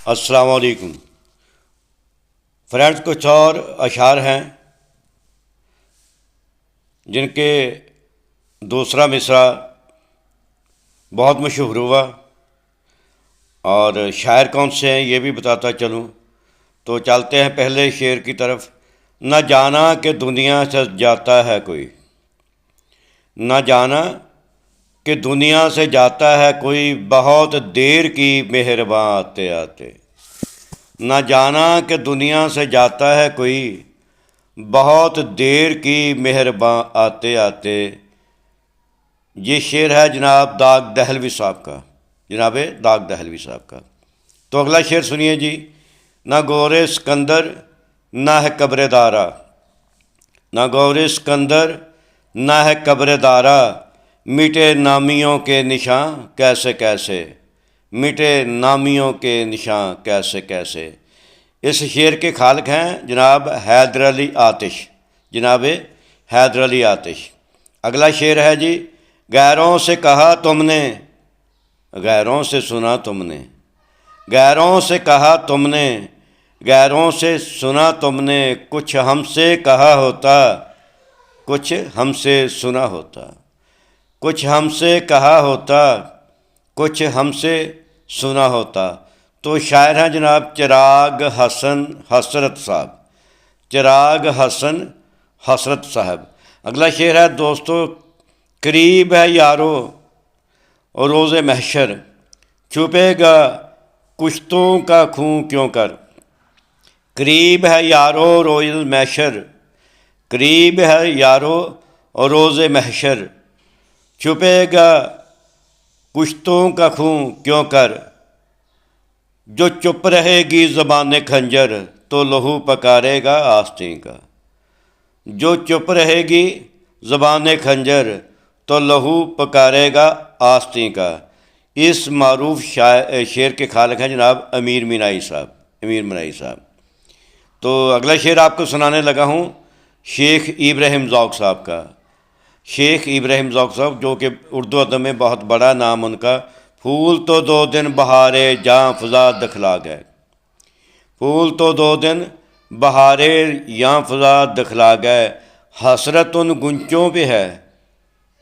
السلام علیکم فرینڈز، کچھ اور اشعار ہیں جن کے دوسرا مصرع بہت مشہور ہوا، اور شاعر کون سے ہیں یہ بھی بتاتا چلوں۔ تو چلتے ہیں پہلے شعر کی طرف۔ نہ جانا کہ دنیا سے جاتا ہے کوئی، نہ جانا کہ دنیا سے جاتا ہے کوئی، بہت دیر کی مہرباں آتے آتے۔ نہ جانا کہ دنیا سے جاتا ہے کوئی، بہت دیر کی مہرباں آتے آتے۔ یہ شعر ہے جناب داغ دہلوی صاحب کا، جناب داغ دہلوی صاحب کا۔ تو اگلا شعر سنیے جی۔ نہ گور سکندر نہ ہے قبر دارا، نہ گور سکندر نہ ہے قبر دارا، مٹے نامیوں کے نشاں کیسے کیسے، مٹے نامیوں کے نشاں کیسے کیسے۔ اس شعر کے خالق ہیں جناب حیدر علی آتش، جناب حیدر علی آتش۔ اگلا شعر ہے جی۔ غیروں سے کہا تم نے، غیروں سے سنا تم نے، غیروں سے کہا تم نے، غیروں سے سنا تم نے، کچھ ہم سے کہا ہوتا، کچھ ہم سے سنا ہوتا، کچھ ہم سے کہا ہوتا، کچھ ہم سے سنا ہوتا۔ تو شاعر ہیں جناب چراغ حسن حسرت صاحب، چراغ حسن حسرت صاحب۔ اگلا شعر ہے دوستو۔ قریب ہے یارو روز محشر، چھپے گا کشتوں کا خوں کیوں کر، قریب ہے یارو روز محشر، قریب ہے یارو روز محشر، چھپے گا کشتوں کا خوں کیوں کر، جو چپ رہے گی زبان خنجر تو لہو پکارے گا آستین کا، جو چپ رہے گی زبان خنجر تو لہو پکارے گا آستین کا۔ اس معروف شعر کے خالق ہیں جناب امیر مینائی صاحب، امیر مینائی صاحب۔ تو اگلا شعر آپ کو سنانے لگا ہوں شیخ ابراہیم ذوق صاحب کا، شیخ ابراہیم ذوق صاحب جو کہ اردو ادب میں بہت بڑا نام ان کا۔ پھول تو دو دن بہارے جاں فضا دکھلا گئے، پھول تو دو دن بہارے یاں فضا دکھلا گئے، حسرت ان گنچوں پہ ہے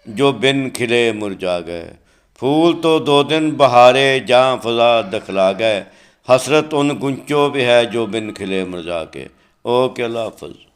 جو بن کھلے مرجا گئے، پھول تو دو دن بہارے جاں فضا دکھلا گئے، حسرت ان گنچوں پہ ہے جو بن کھلے مرجا کے۔ اوکے، اللہ حافظ۔